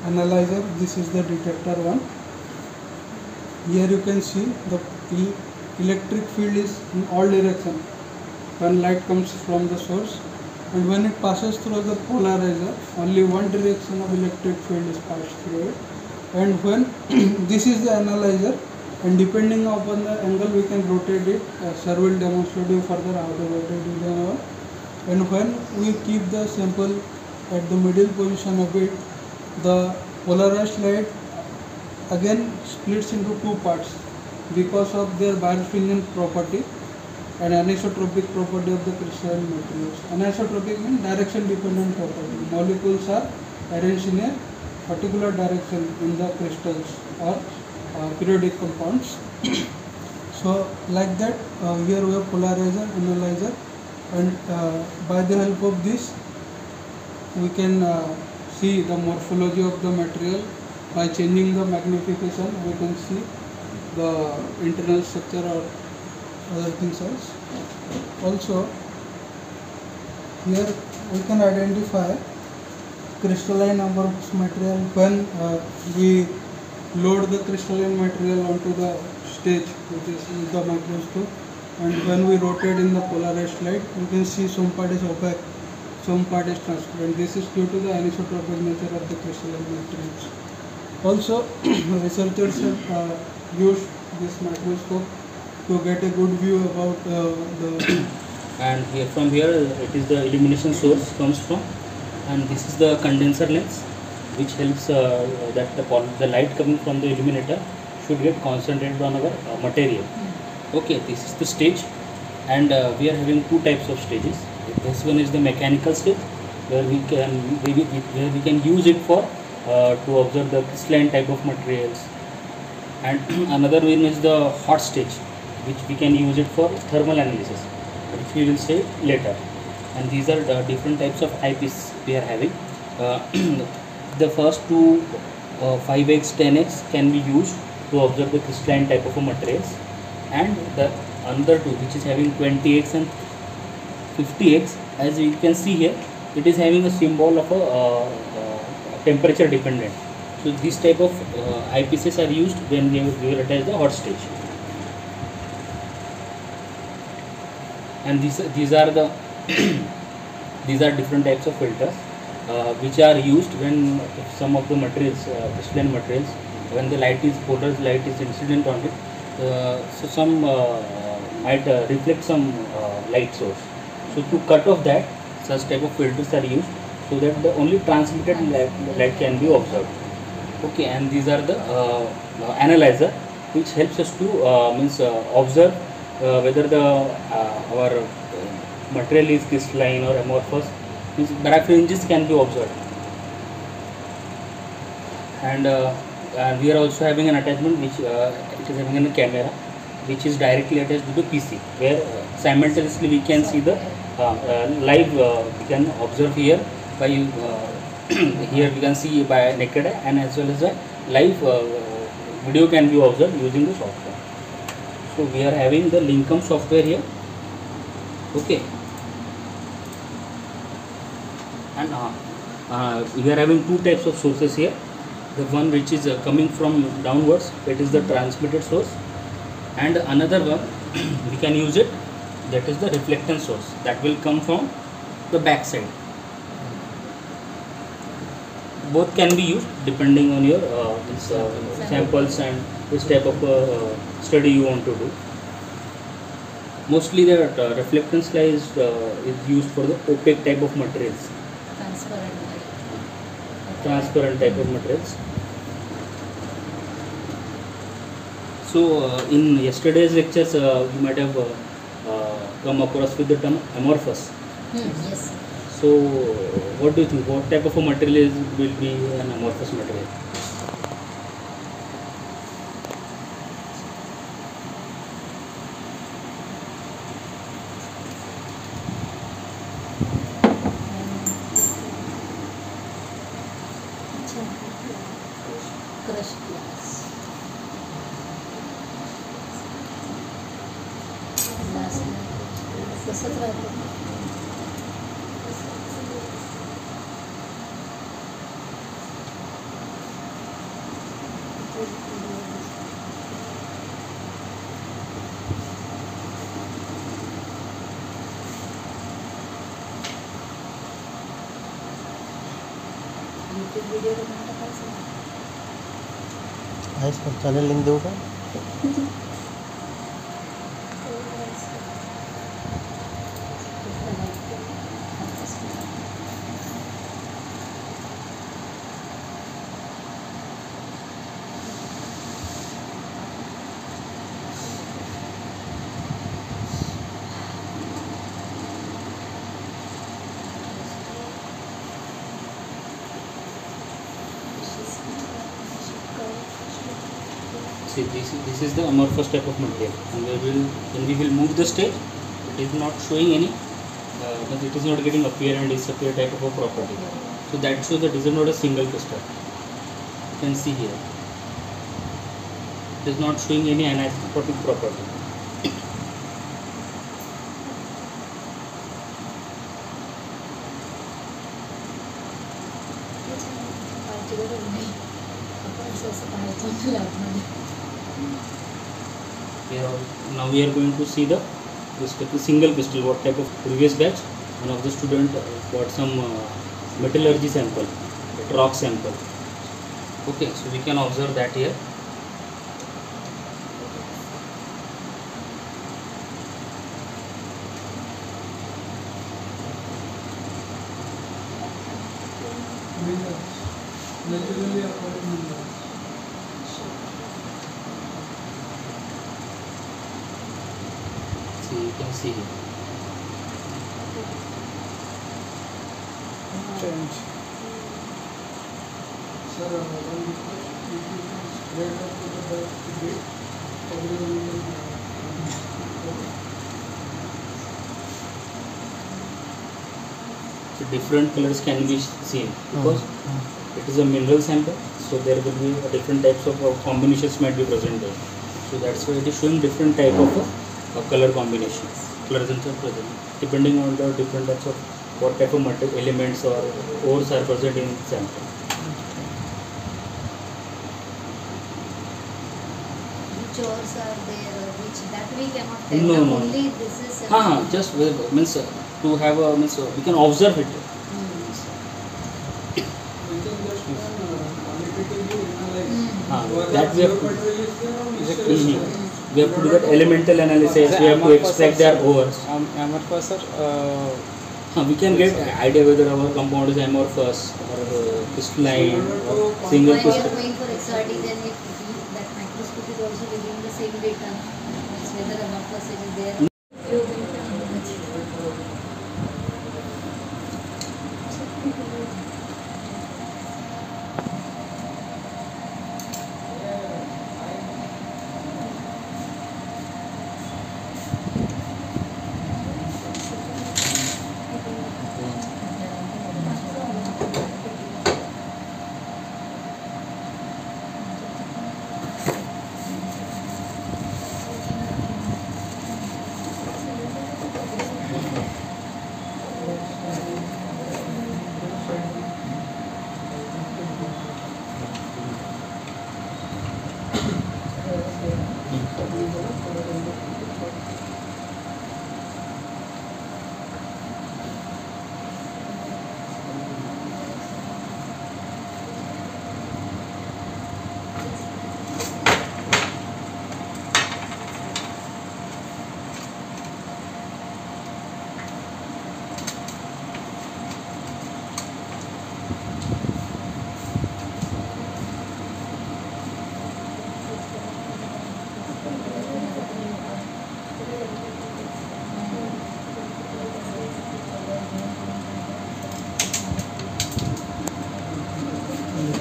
analyzer. This is the detector one. Here you can see the electric field is in all direction when light comes from the source, and when it passes through the polarizer, only one direction of electric field is passed through it. And when this is the analyzer, and depending upon the angle we can rotate it. Sir will demonstrate you further how to rotate it and all. And when we keep the sample at the middle position of it, the polarized light again splits into two parts because of their Birefringent property and anisotropic property of the crystalline materials. Anisotropic means direction dependent property. Molecules are arranged in a particular direction in the crystals or periodic compounds. So like that, here we have polarizer, analyzer, and by the help of this we can see the morphology of the material. By changing the magnification we can see the internal structure or other things else. Also here we can identify crystalline amorphous material when we load the crystalline material onto the stage, which is the microscope, and when we rotate in the polarized light, you can see some part is opaque, some part is transparent. This is due to the anisotropic nature of the crystalline materials. Also, researchers have used this microscope to get a good view about the and here from here it is the illumination source comes from, and this is the condenser lens, which helps that the light coming from the illuminator should get concentrated on our material. Okay, this is the stage, and we are having two types of stages. This one is the mechanical stage, where we can use it for to observe the crystalline type of materials, and another one is the hot stage, which we can use it for thermal analysis, which we will say later. And these are the different types of eyepiece we are having. The first two 5x 10x can be used to observe the crystalline type of materials, and the another two, which is having 20x and 50x, as you can see here, it is having a symbol of a temperature dependent. So this type of eyepieces are used when we will attach the hot stage. And these are the these are different types of filters which are used when some of the materials, crystalline materials, when the light is polarized light is incident on it, so some might reflect some light source. So to cut off that, such type of filters are used so that the only transmitted light can be observed. Okay, and these are the analyzer, which helps us to observe whether the our material is crystalline or amorphous. Means birefringence can be observed. And we are also having an attachment which it is having a camera, which is directly attached to the PC, where simultaneously we can see the live, we can observe here by here we can see by naked eye, and as well as a live video can be observed using the software. So we are having the Linkum software here. Okay, and we are having two types of sources here. The one which is coming from downwards, that is the transmitted source, and another one we can use it, that is the reflectance source, that will come from the back side. Both can be used depending on your samples and which type of study you want to do. Mostly the reflectance light is used for the opaque type of materials, transparent type of materials. So in yesterday's lectures you might have come across with the term amorphous. Yes. So what do you think, what type of a material will be an amorphous material? Crushed glass. तसंच राहतं. YouTube video बनाना कैसे है इसका channel link दूँगा। See, this is the amorphous type of material, and when we will move the stage, it is not showing any, but it is not getting appear and disappear type of a property. So that shows that it is not a single crystal. You can see here, it is not showing any anisotropic property. Now we are going to see the single crystal. What type of previous batch? One of the student got some metallurgy sample, rock sample. Okay, so we can observe that here. Naturally occurring minerals. See, you can see here. Change. Sir, one request, if you can spread out to the back bit, everyone will So different colors can be seen because it is a mineral sample, so there will be different types of combinations might be present there. So that's why it is showing different type of color combination. Colors are present depending on the different types of what type of material elements or ores are present in the sample. which ores are there or which that we cannot tell. No, Now no. only this is Just means to have a means we can observe it. we can just qualitatively analyze. That we have to. Material is there or mixture is Mhm. there. We have to do that elemental analysis. We have to extract their ores. amorphous sir, We can get idea whether our compound is amorphous or crystalline or single While you are crystal. going for XRD, then if that microscope is also giving the same data, it's whether amorphous is there. You are going for how much?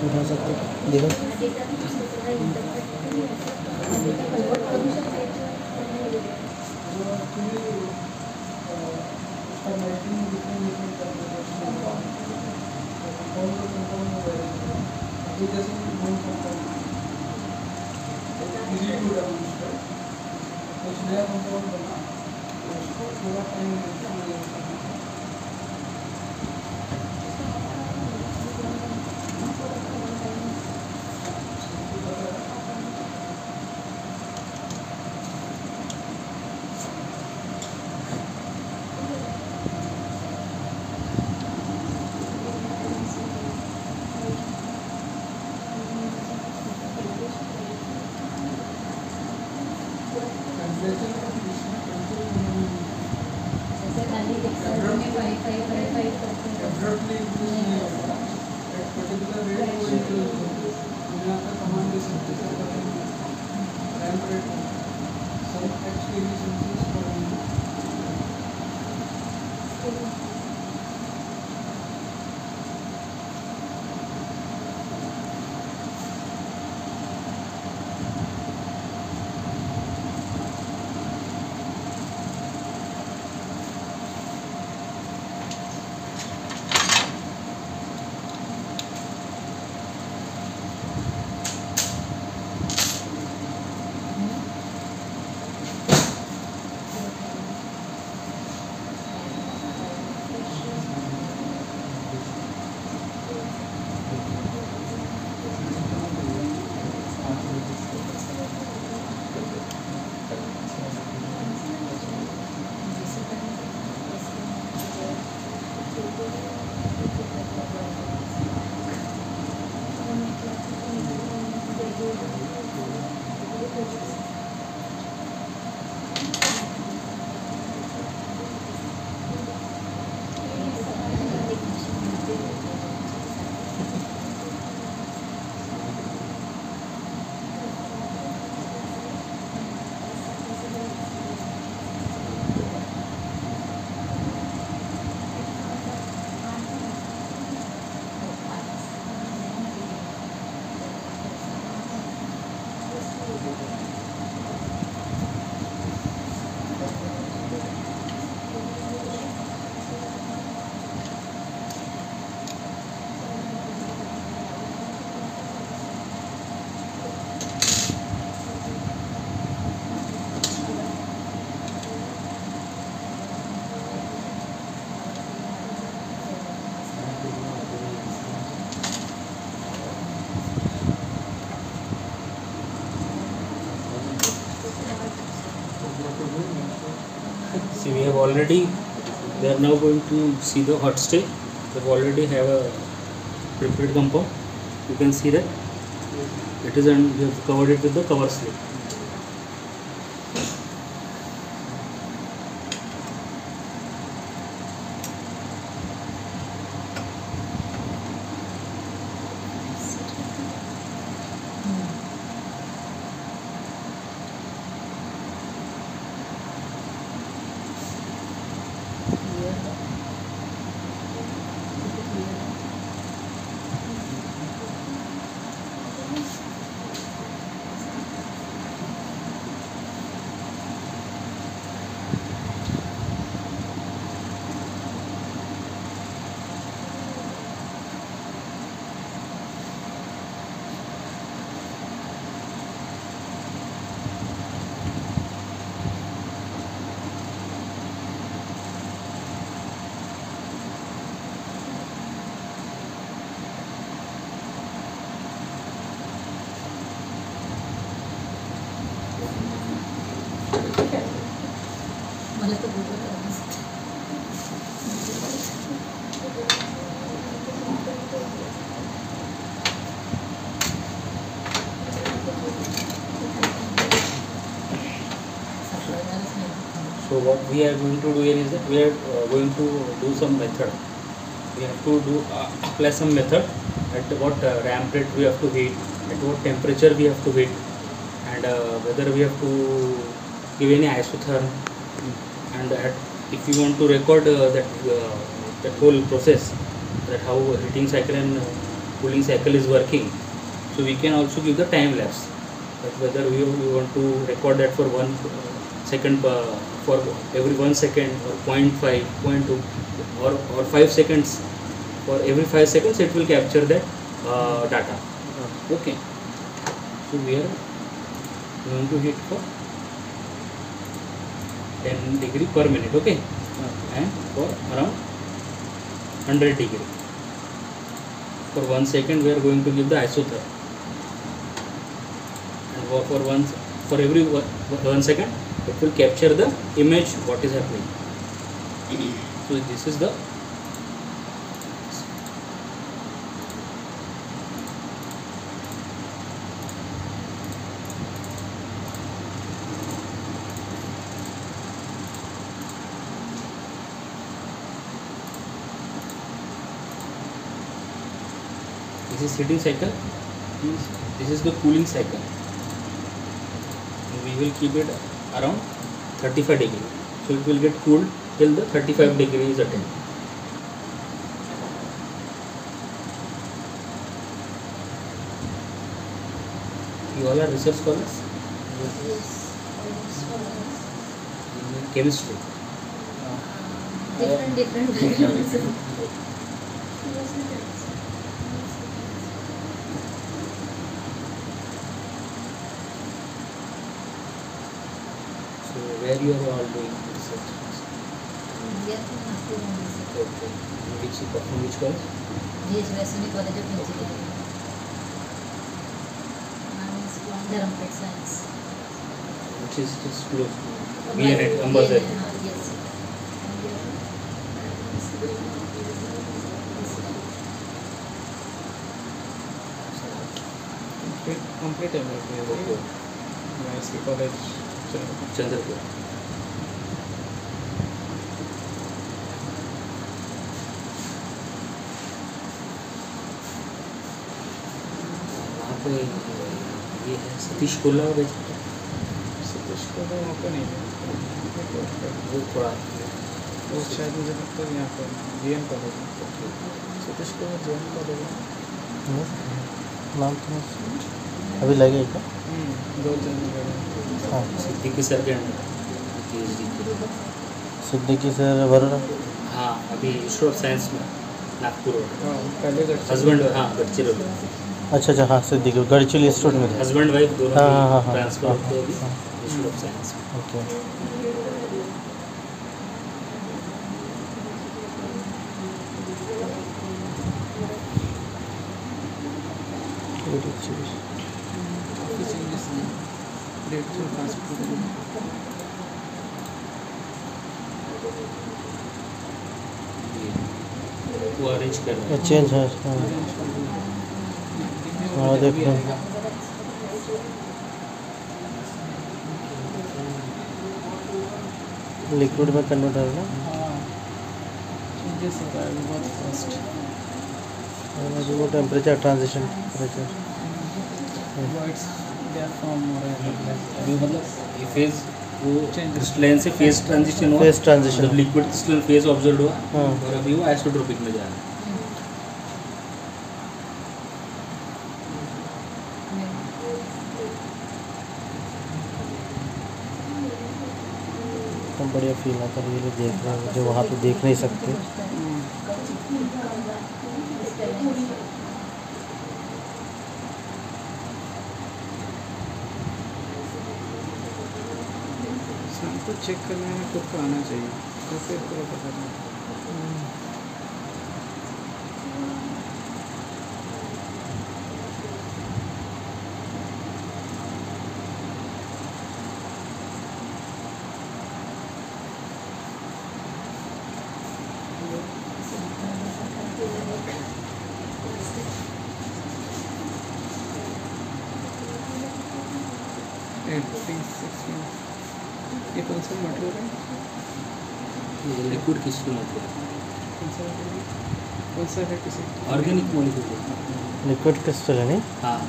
दिखा सकते देखो data भी उसको थोड़ा interpret करनी है, data convert करू शकते उसका लाइटिंग डिफरेंट डिफरेंट कंपाउंड अभी जैसे non compound easy to demonstrate कुछ नया कंपाउंड बना तो उसको थोड़ा टाइम लेके एनालाइज करना है। See, we have already, we are now going to see the hot stage. We already have a prepared compound. You can see that it is, and we have covered it with the cover slip. मला तो बघत आहे. So what we are going to do here is that we are going to do some method. We have to do apply some method at what ramp rate we have to heat, at what temperature we have to heat, and whether we have to give any isotherm, and if you want to record that whole process, that how heating cycle and cooling cycle is working, so we can also give the time lapse, that whether we want to record that for 1 second for every 1 second, or 0.5, 0.2, or 5 seconds. For every 5 seconds it will capture that data. Okay, so we are going to heat for 10 degree per minute, okay, and for around 100 degree. For 1 second we are going to give the isotherm, and for every 1 second it will capture the image what is happening. So this is the this is heating cycle, this is the cooling cycle. We will keep it around 35 degree, so it will get cooled till the 35 degree is attained. You all are research scholars in chemistry. different backgrounds. So where you are all doing research? We are from Nagpur only, sir. Okay. From which college? GH Vasuni College of Engineering. I am from Dharampet Science. Which is just close to BNet, Ambazar. Yes. Complete MLB. ISP College, Chandrapur. वहाँ पे ये है Satish कोल्ला batch, Satish को तो वहाँ पे नहीं है, वो थोड़ा वो शायद मुझे लगता है यहाँ पर JN कॉलेज में। सतीश को JN कॉलेज में नाम तो अभी लगेगा। दो जन हाँ सिद्दीकी सर के under PhD। Siddiqui sir Varun. हाँ अभी इंस्टीट्यूट ऑफ साइंस में नागपुर रोड। हाँ पहले गडचिरोली। हस्बैंड हाँ गडचिरोली। अच्छा अच्छा, हाँ सिद्दीकी गढ़चिरोली इंस्टीट्यूट में थे। हस्बैंड वाइफ दोनों हाँ, हाँ, हाँ, हाँ, ट्रांसफर हाँ, होते हैं अभी हाँ। इंस्टीट्यूट ऑफ साइंस में। ओके। वो अरेंज कर रहे हैं। चेंज है। हाँ देखो लिक्विड में कन्वर्ट है ना। चेंजेस हो रहा है अभी बहुत फास्ट। अभी वो temperature transition temperature words they are form हो रहे हैं। अभी मतलब ये फेज वो क्रिस्टलाइन से फेज ट्रांजिशन हुआ। Phase transition. जब लिक्विड क्रिस्टल फेज ऑब्जर्व हुआ हाँ। और अभी वो आइसोट्रोपिक में जा रहा है। तो बढ़िया फील आता है ये लोग देख रहे हैं जो वहाँ पे देख नहीं सकते। सैंपल चेक करने में खुद को आना चाहिए तो फिर पूरा पता चलता है। 16 ये कौन सा मटेरियल है? ये लिक्विड क्रिस्टल मटेरियल कौन सा है किसी ऑर्गेनिक मॉलिक्यूल। लिक्विड क्रिस्टल है नहीं। हाँ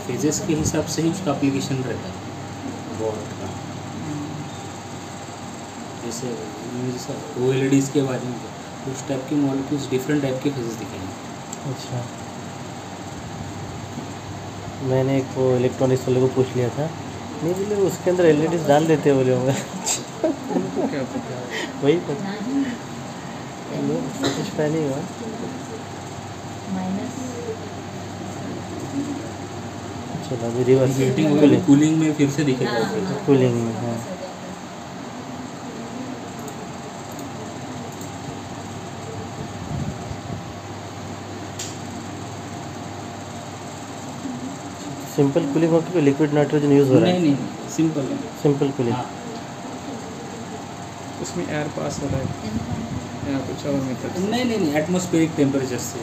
फेजेस के हिसाब से ही उसका एप्लीकेशन रहता है बॉन्ड का। जैसे OLEDs के बारे में उस टाइप के मॉलिक्यूल्स डिफरेंट टाइप के फेजेस दिखेंगे। अच्छा मैंने एक वो इलेक्ट्रॉनिक्स वाले को पूछ लिया था, नहीं बोले उसके अंदर LEDs डाल देते बोले होंगे। उनको क्या पता है? वही पता कुछ पहले हुआ। चलो अभी रिवर्स कूलिंग में फिर से दिखेगा। कूलिंग में। हाँ सिंपल कूलिंग हो कि लिक्विड नाइट्रोजन यूज़ हो रहा है? नहीं सिंपल है। Simple cooling. हाँ उसमें एयर पास हो रहा है या कुछ और मेथड? नहीं एटमॉस्फेरिक टेम्परेचर से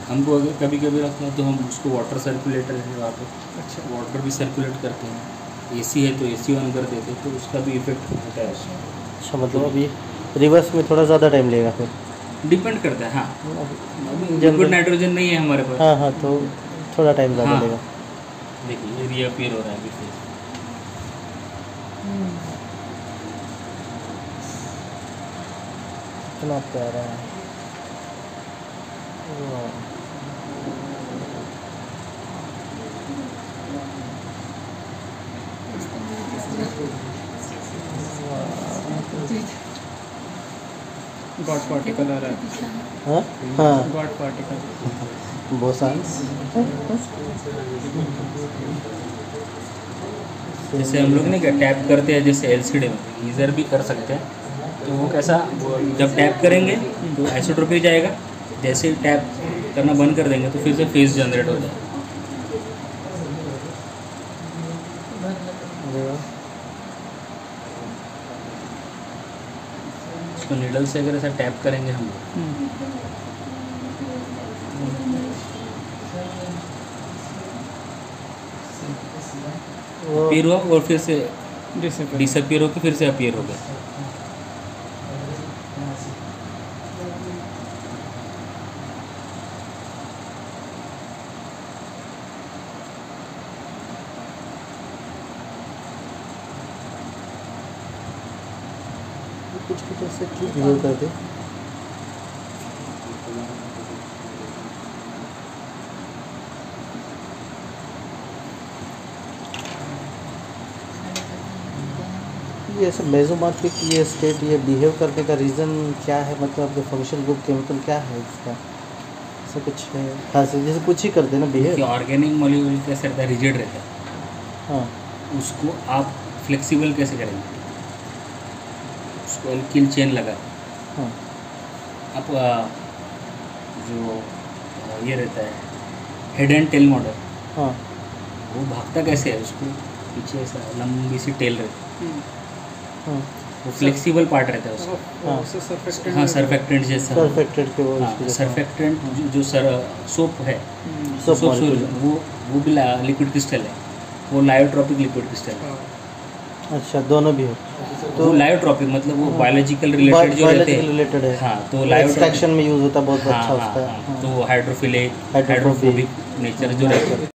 हमको अगर कभी कभी रखना है तो हम उसको वाटर सर्कुलेटर है वहाँ पे अच्छा वाटर भी सर्कुलेट करते हैं। AC है तो AC ऑन कर देते हैं तो उसका भी इफेक्ट होता है उसमें। अच्छा मतलब अभी रिवर्स में थोड़ा ज़्यादा टाइम लेगा फिर? डिपेंड करता है। हाँ जनरल- लिक्विड नाइट्रोजन नहीं है हमारे पास। हाँ हाँ तो थोड़ा टाइम ज़्यादा हाँ। लेगा। देखिए ये रीअपीयर हो रहा है अभी फेज। इतना प्यारा है। वाह। गॉड पार्टिकल आ रहा है। हाँ हाँ गॉड पार्टिकल बोसान्स। जैसे हम लोग नहीं क्या टैप करते हैं जैसे LCD में गीज़र भी कर सकते हैं। तो वो कैसा वो जब टैप करेंगे तो आइसोट्रोपिक जाएगा। जैसे ही टैप करना बंद कर देंगे तो फिर से फेज जनरेट हो जाएगा। इसको नीडल से अगर ऐसा टैप करेंगे हम वो अपीयर हुआ और फिर से जैसे डिसअपीयर होकर फिर से अपीयर हो गया। कुछ ऐसे क्लिक व्यू कर दे। ये ऐसे मेसोमॉर्फिक ये स्टेट ये बिहेव करने का रीज़न क्या है, मतलब आपके फंक्शनल ग्रुप केमिकल क्या है इसका, ऐसा कुछ है खास, जैसे कुछ ही करते हैं ना बिहेव। ऑर्गेनिक मॉलिक्यूल कैसे रहता है, रिजिड रहता है, हाँ उसको आप फ्लेक्सिबल कैसे करेंगे, उसको एल्किल चेन लगा हाँ आप जो ये रहता है हेड एंड टेल मॉडल, हाँ वो भागता कैसे है, उसको पीछे ऐसा लंबी सी टेल रहती है, हाँ वो फ्लेक्सिबल पार्ट रहता है उसका। हाँ। उससे surfactant हाँ सरफेक्टेंट जैसा, सरफेक्टेड के वो हाँ इसके जैसा। सरफेक्टेंट जो सोप है, सोप सोप मॉलिक्यूल। वो भी लिक्विड क्रिस्टल है, वो लायोट्रॉपिक लिक्विड क्रिस्टल है। अच्छा दोनों भी है तो लायोट्रॉपिक मतलब वो बायोलॉजिकल रिलेटेड जो रहते बायोलॉजिकल हैं, रिलेटेड है। हाँ तो एक्सट्रैक्शन में यूज़ होता है बहुत हाँ अच्छा हाँ उसका। हाँ, हाँ। तो हाइड्रोफिलिक हाइड्रोफोबिक हाइड्रोफोबिक नेचर जो रहता है